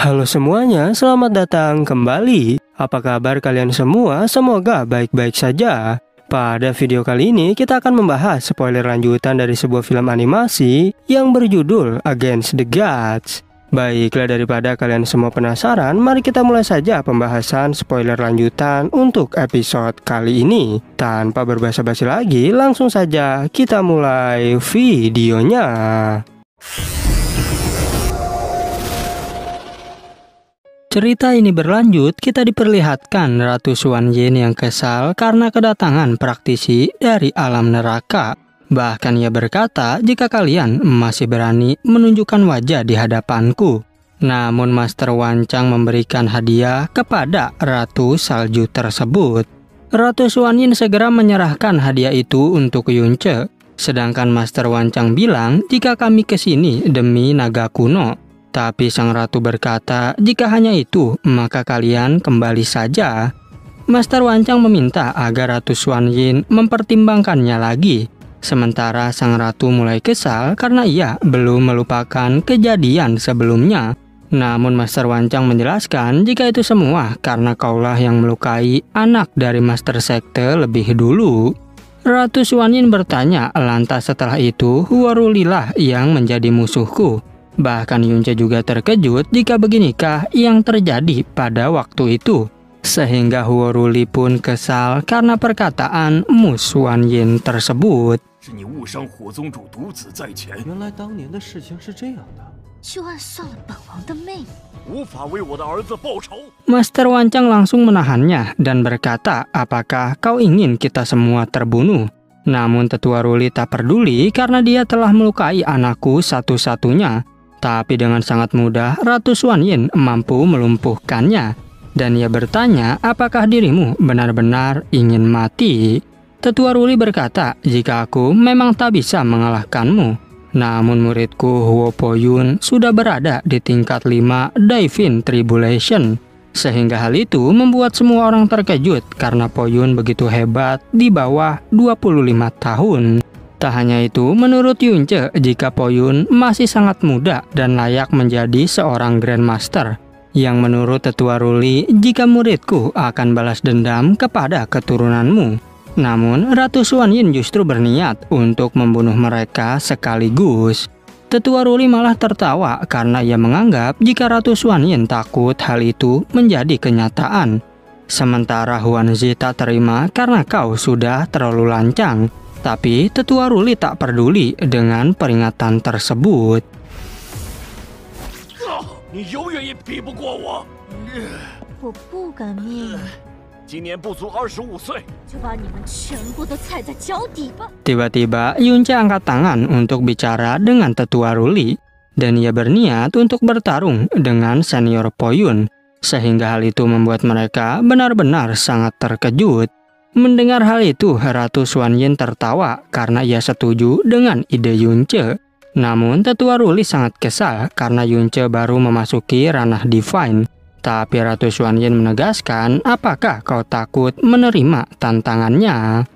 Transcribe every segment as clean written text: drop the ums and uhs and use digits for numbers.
Halo semuanya, selamat datang kembali. Apa kabar kalian semua? Semoga baik-baik saja. Pada video kali ini kita akan membahas spoiler lanjutan dari sebuah film animasi yang berjudul Against the Gods. Baiklah, daripada kalian semua penasaran, mari kita mulai saja pembahasan spoiler lanjutan untuk episode kali ini. Tanpa berbasa-basi lagi, langsung saja kita mulai videonya. Cerita ini berlanjut, kita diperlihatkan Ratu Xuanyin yang kesal karena kedatangan praktisi dari alam neraka. Bahkan ia berkata, jika kalian masih berani menunjukkan wajah di hadapanku. Namun Master Wancang memberikan hadiah kepada Ratu Salju tersebut. Ratu Xuanyin segera menyerahkan hadiah itu untuk Yunce. Sedangkan Master Wancang bilang, jika kami kesini demi naga kuno. Tapi sang ratu berkata, jika hanya itu, maka kalian kembali saja. Master Wancang meminta agar Ratu Xuanyin mempertimbangkannya lagi. Sementara sang ratu mulai kesal karena ia belum melupakan kejadian sebelumnya. Namun Master Wancang menjelaskan jika itu semua karena kaulah yang melukai anak dari Master Sekte lebih dulu. Ratu Xuanyin bertanya, lantas setelah itu Huarulilah yang menjadi musuhku. Bahkan Yunce juga terkejut jika beginikah yang terjadi pada waktu itu. Sehingga Huoruli pun kesal karena perkataan Mu Xuanyin tersebut. Master Wancang langsung menahannya dan berkata, apakah kau ingin kita semua terbunuh? Namun Tetua Ruli tak peduli karena dia telah melukai anakku satu-satunya. Tapi dengan sangat mudah Ratu Xuanyin mampu melumpuhkannya. Dan ia bertanya, apakah dirimu benar-benar ingin mati? Tetua Ruli berkata, jika aku memang tak bisa mengalahkanmu. Namun muridku Huo Poyun sudah berada di tingkat 5 Divine Tribulation. Sehingga hal itu membuat semua orang terkejut karena Poyun begitu hebat di bawah 25 tahun. Tak hanya itu, menurut Yunce, jika Poyun masih sangat muda dan layak menjadi seorang Grandmaster. Yang menurut Tetua Ruli, jika muridku akan balas dendam kepada keturunanmu. Namun, Ratu Xuanyin justru berniat untuk membunuh mereka sekaligus. Tetua Ruli malah tertawa karena ia menganggap jika Ratu Xuanyin takut hal itu menjadi kenyataan. Sementara Huanzi tak terima karena kau sudah terlalu lancang. Tapi Tetua Ruli tak peduli dengan peringatan tersebut. Tiba-tiba Yunce angkat tangan untuk bicara dengan Tetua Ruli. Dan ia berniat untuk bertarung dengan senior Poyun. Sehingga hal itu membuat mereka benar-benar sangat terkejut. Mendengar hal itu, Ratu Xuanyin tertawa karena ia setuju dengan ide Yunce. Namun Tetua Ruli sangat kesal karena Yunce baru memasuki ranah Divine. Tapi Ratu Xuanyin menegaskan, apakah kau takut menerima tantangannya?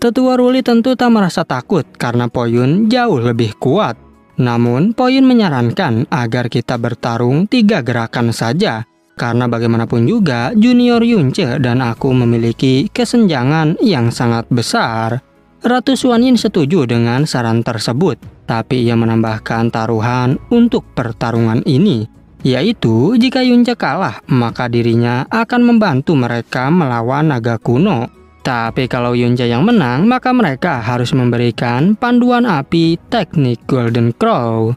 Tetua Ruli tentu tak merasa takut karena Poyun jauh lebih kuat. Namun Poyun menyarankan agar kita bertarung 3 gerakan saja. Karena bagaimanapun juga, Junior Yunce dan aku memiliki kesenjangan yang sangat besar. Ratu Xuanyin setuju dengan saran tersebut, tapi ia menambahkan taruhan untuk pertarungan ini. Yaitu, jika Yunce kalah, maka dirinya akan membantu mereka melawan naga kuno. Tapi kalau Yunce yang menang, maka mereka harus memberikan panduan api teknik Golden Crow.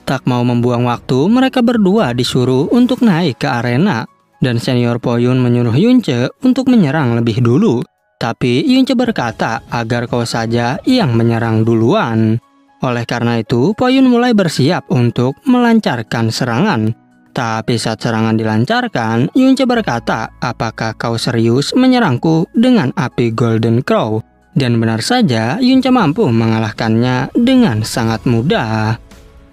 Tak mau membuang waktu, mereka berdua disuruh untuk naik ke arena. Dan senior Poyun menyuruh Yunce untuk menyerang lebih dulu. Tapi Yunce berkata agar kau saja yang menyerang duluan. Oleh karena itu, Poyun mulai bersiap untuk melancarkan serangan. Tapi saat serangan dilancarkan, Yunce berkata, apakah kau serius menyerangku dengan api Golden Crow? Dan benar saja, Yunce mampu mengalahkannya dengan sangat mudah.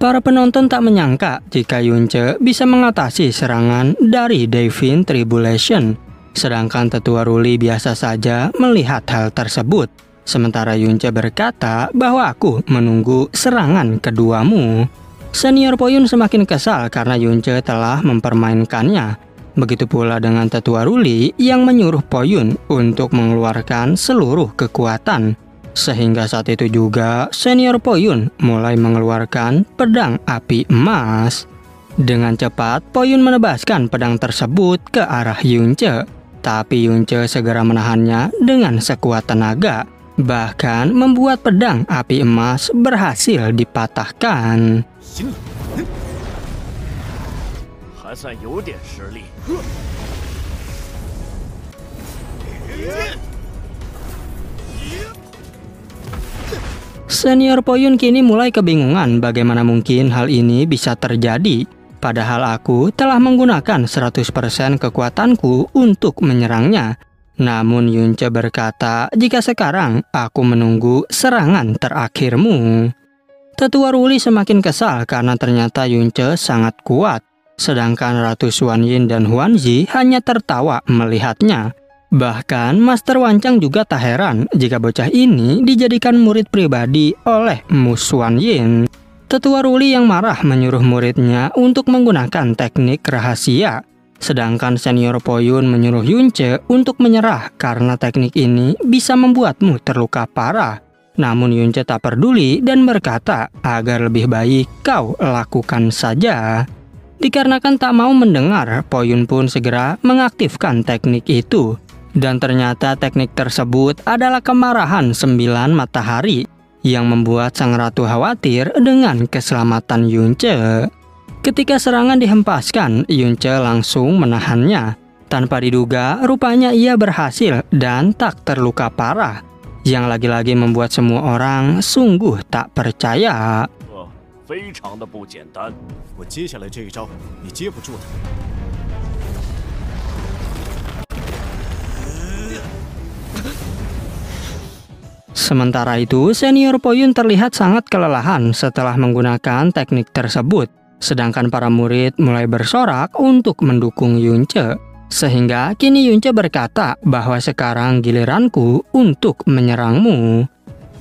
Para penonton tak menyangka jika Yunce bisa mengatasi serangan dari Divine Tribulation. Sedangkan Tetua Ruli biasa saja melihat hal tersebut. Sementara Yunce berkata bahwa aku menunggu serangan keduamu. Senior Poyun semakin kesal karena Yunce telah mempermainkannya. Begitu pula dengan Tetua Ruli yang menyuruh Poyun untuk mengeluarkan seluruh kekuatan. Sehingga saat itu juga Senior Poyun mulai mengeluarkan pedang api emas. Dengan cepat Poyun menebaskan pedang tersebut ke arah Yunce. Tapi Yunce segera menahannya dengan sekuat tenaga. Bahkan membuat pedang api emas berhasil dipatahkan. Senior Poyun kini mulai kebingungan bagaimana mungkin hal ini bisa terjadi. Padahal aku telah menggunakan 100% kekuatanku untuk menyerangnya. Namun Yunce berkata, jika sekarang aku menunggu serangan terakhirmu. Tetua Ruli semakin kesal karena ternyata Yunce sangat kuat. Sedangkan Ratu Xuanyin dan Huanzi hanya tertawa melihatnya. Bahkan Master Wancang juga tak heran jika bocah ini dijadikan murid pribadi oleh Mu Xuanyin. Tetua Ruli yang marah menyuruh muridnya untuk menggunakan teknik rahasia. Sedangkan Senior Poyun menyuruh Yunce untuk menyerah karena teknik ini bisa membuatmu terluka parah. Namun Yunce tak peduli dan berkata agar lebih baik kau lakukan saja. Dikarenakan tak mau mendengar, Poyun pun segera mengaktifkan teknik itu. Dan ternyata teknik tersebut adalah kemarahan 9 matahari yang membuat sang ratu khawatir dengan keselamatan Yunce. Ketika serangan dihempaskan, Yunce langsung menahannya. Tanpa diduga, rupanya ia berhasil dan tak terluka parah. Yang lagi-lagi membuat semua orang sungguh tak percaya. Sementara itu, Senior Poyun terlihat sangat kelelahan setelah menggunakan teknik tersebut. Sedangkan para murid mulai bersorak untuk mendukung Yunce. Sehingga kini Yunce berkata bahwa sekarang giliranku untuk menyerangmu.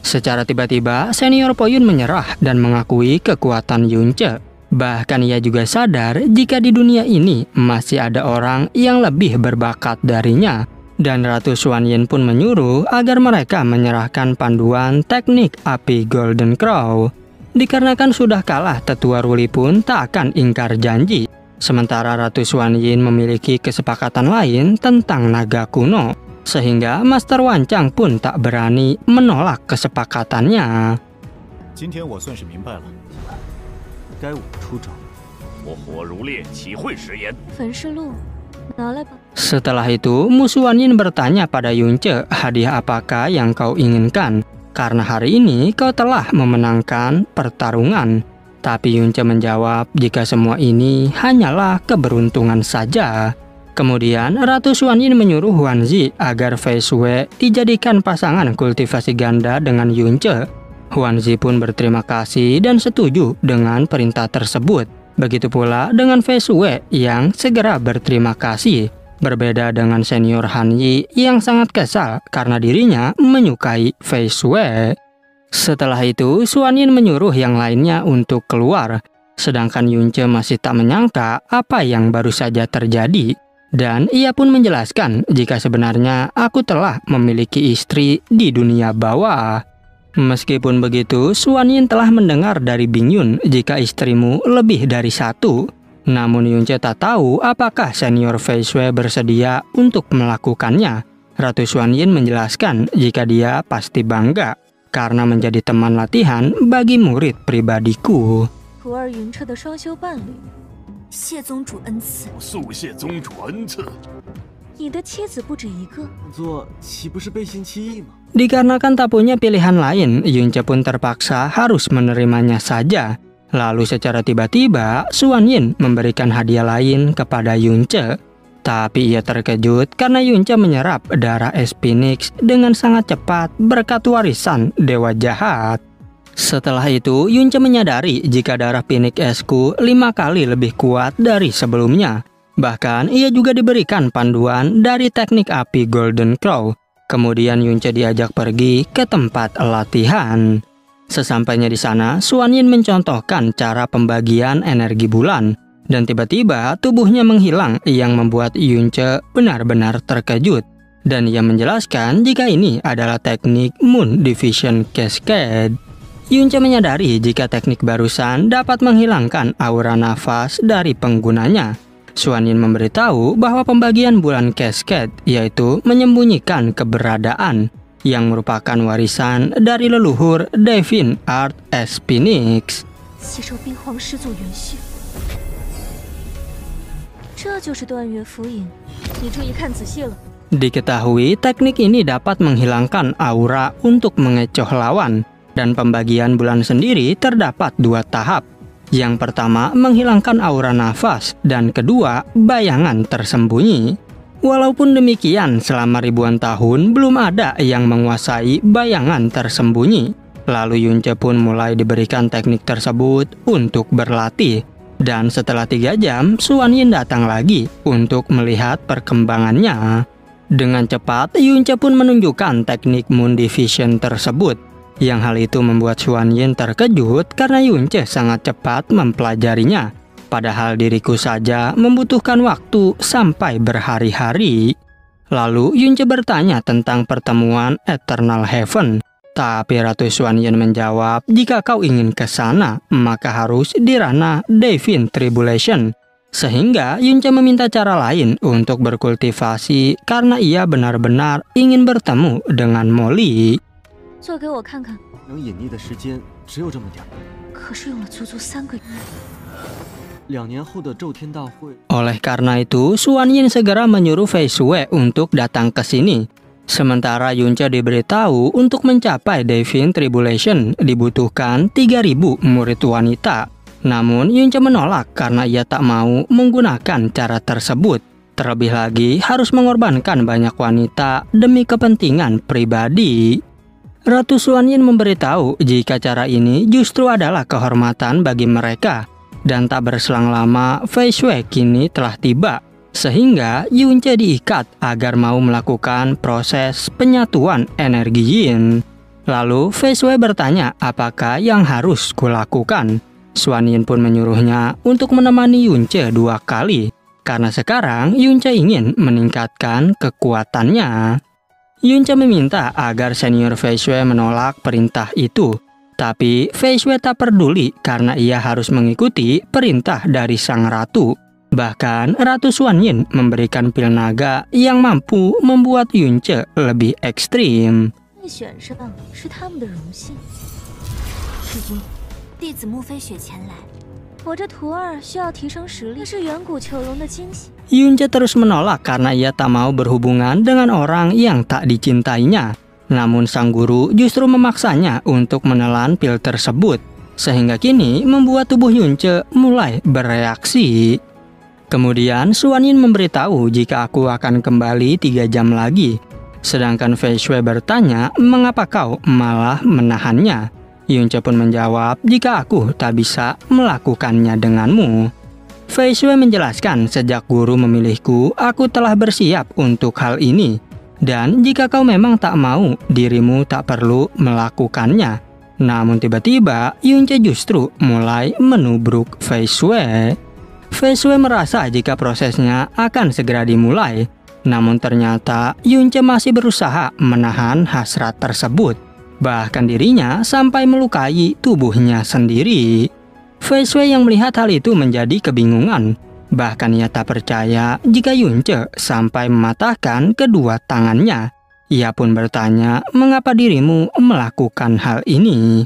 Secara tiba-tiba, Senior Poyun menyerah dan mengakui kekuatan Yunce. Bahkan ia juga sadar jika di dunia ini masih ada orang yang lebih berbakat darinya. Dan Ratu Xuanyin pun menyuruh agar mereka menyerahkan panduan teknik api Golden Crow. Dikarenakan sudah kalah, Tetua Ruli pun tak akan ingkar janji. Sementara Ratu Xuanyin memiliki kesepakatan lain tentang naga kuno, sehingga Master Wancang pun tak berani menolak kesepakatannya. Setelah itu, Mu Xuanyin bertanya pada Yunce, hadiah apakah yang kau inginkan? Karena hari ini kau telah memenangkan pertarungan. Tapi Yunce menjawab jika semua ini hanyalah keberuntungan saja. Kemudian Ratu Xuanyin menyuruh Huanzi agar Fei Shui dijadikan pasangan kultivasi ganda dengan Yunce. Huanzi pun berterima kasih dan setuju dengan perintah tersebut. Begitu pula dengan Fei Shui yang segera berterima kasih. Berbeda dengan Senior Han Yi yang sangat kesal karena dirinya menyukai Fei Shui. Setelah itu, Xuanyin menyuruh yang lainnya untuk keluar. Sedangkan Yunce masih tak menyangka apa yang baru saja terjadi. Dan ia pun menjelaskan jika sebenarnya aku telah memiliki istri di dunia bawah. Meskipun begitu, Xuanyin telah mendengar dari Bingyun jika istrimu lebih dari satu. Namun Yunce tak tahu apakah Senior Fei Shui bersedia untuk melakukannya. Ratu Xuanyin menjelaskan jika dia pasti bangga karena menjadi teman latihan bagi murid pribadiku. Dikarenakan tak punya pilihan lain, Yunce pun terpaksa harus menerimanya saja. Lalu secara tiba-tiba, Xuanyin memberikan hadiah lain kepada Yunce. Tapi ia terkejut karena Yunce menyerap darah es Phoenix dengan sangat cepat berkat warisan Dewa Jahat. Setelah itu, Yunce menyadari jika darah Phoenix esku 5 kali lebih kuat dari sebelumnya. Bahkan ia juga diberikan panduan dari teknik api Golden Crow. Kemudian Yunce diajak pergi ke tempat latihan. Sesampainya di sana, Xuan Yin mencontohkan cara pembagian energi bulan. Dan tiba-tiba tubuhnya menghilang yang membuat Yunce benar-benar terkejut. Dan ia menjelaskan jika ini adalah teknik Moon Division Cascade. Yunce menyadari jika teknik barusan dapat menghilangkan aura nafas dari penggunanya. Xuan Yin memberitahu bahwa pembagian bulan Cascade yaitu menyembunyikan keberadaan yang merupakan warisan dari leluhur Divine Art S Phoenix. Diketahui teknik ini dapat menghilangkan aura untuk mengecoh lawan. Dan pembagian bulan sendiri terdapat 2 tahap. Yang pertama menghilangkan aura nafas dan kedua bayangan tersembunyi. Walaupun demikian selama ribuan tahun belum ada yang menguasai bayangan tersembunyi. Lalu Yunce pun mulai diberikan teknik tersebut untuk berlatih. Dan setelah 3 jam Xuan Yin datang lagi untuk melihat perkembangannya. Dengan cepat Yunce pun menunjukkan teknik Moon Division tersebut. Yang hal itu membuat Xuan Yin terkejut karena Yunce sangat cepat mempelajarinya. Padahal diriku saja membutuhkan waktu sampai berhari-hari. Lalu Yunce bertanya tentang pertemuan Eternal Heaven. Tapi Ratu Xuan Yin menjawab, jika kau ingin ke sana, maka harus di ranah Divine Tribulation. Sehingga Yunce meminta cara lain untuk berkultivasi karena ia benar-benar ingin bertemu dengan Molly. Oleh karena itu, Xuan Yin segera menyuruh Fei Shui untuk datang ke sini. Sementara Yunce diberitahu untuk mencapai Divine Tribulation dibutuhkan 3.000 murid wanita. Namun Yunce menolak karena ia tak mau menggunakan cara tersebut. Terlebih lagi harus mengorbankan banyak wanita demi kepentingan pribadi. Ratu Xuan Yin memberitahu jika cara ini justru adalah kehormatan bagi mereka. Dan tak berselang lama, Fei Shui kini telah tiba. Sehingga Yunce diikat agar mau melakukan proses penyatuan energi Yin. Lalu Fei Shui bertanya apakah yang harus kulakukan. Xuan Yin pun menyuruhnya untuk menemani Yunce 2 kali. Karena sekarang Yunce ingin meningkatkan kekuatannya. Yunce meminta agar senior Fei Shui menolak perintah itu. Tapi Fei Shui tak peduli karena ia harus mengikuti perintah dari sang ratu. Bahkan Ratu Xuan Yin memberikan pil naga yang mampu membuat Yunce lebih ekstrim. Yunce terus menolak karena ia tak mau berhubungan dengan orang yang tak dicintainya. Namun sang guru justru memaksanya untuk menelan pil tersebut. Sehingga kini membuat tubuh Yunce mulai bereaksi. Kemudian Xuan Yin memberitahu jika aku akan kembali 3 jam lagi. Sedangkan Fei Shui bertanya mengapa kau malah menahannya. Yunce pun menjawab jika aku tak bisa melakukannya denganmu. Fei Shui menjelaskan sejak guru memilihku, aku telah bersiap untuk hal ini. Dan jika kau memang tak mau, dirimu tak perlu melakukannya. Namun tiba-tiba Yunce justru mulai menubruk Fei Shui. Fei Shui merasa jika prosesnya akan segera dimulai. Namun ternyata Yunce masih berusaha menahan hasrat tersebut. Bahkan dirinya sampai melukai tubuhnya sendiri. Fei Shui yang melihat hal itu menjadi kebingungan. Bahkan ia tak percaya jika Yunce sampai mematahkan kedua tangannya. Ia pun bertanya, mengapa dirimu melakukan hal ini?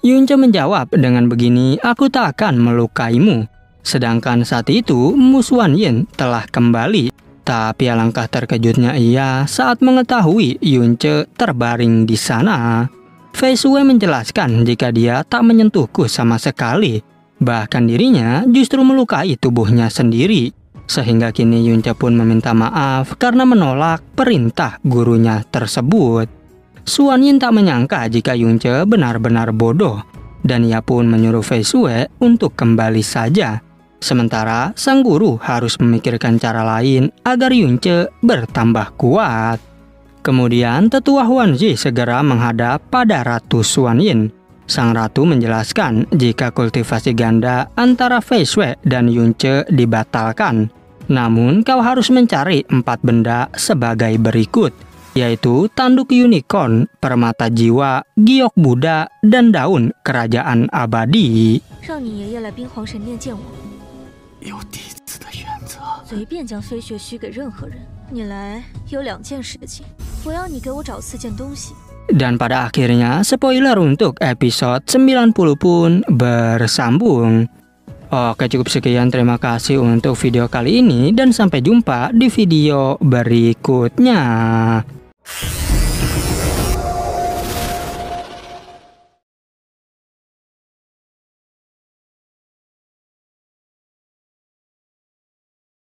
Yunce menjawab dengan begini, aku tak akan melukaimu. Sedangkan saat itu, Mu Xuan Yin telah kembali. Tapi alangkah terkejutnya ia saat mengetahui Yunce terbaring di sana. Fei Shui menjelaskan jika dia tak menyentuhku sama sekali. Bahkan dirinya justru melukai tubuhnya sendiri. Sehingga kini Yunce pun meminta maaf karena menolak perintah gurunya tersebut. Xuan Yin tak menyangka jika Yunce benar-benar bodoh. dan ia pun menyuruh Fei Shui untuk kembali saja. Sementara sang guru harus memikirkan cara lain agar Yunce bertambah kuat. Kemudian tetua Huanzi segera menghadap pada Ratu Xuanyin. Sang ratu menjelaskan jika kultivasi ganda antara Fei Shui dan Yunce dibatalkan. Namun kau harus mencari 4 benda sebagai berikut, yaitu tanduk unicorn, permata jiwa, giok Buddha, dan daun kerajaan abadi. 让你爷爷来冰皇神殿见我。有弟子的原则。随便将飞穴虚给任何人。你来有2件事情，我要你给我找4件东西。 Dan pada akhirnya spoiler untuk episode 90 pun bersambung. Oke, cukup sekian, terima kasih untuk video kali ini dan sampai jumpa di video berikutnya.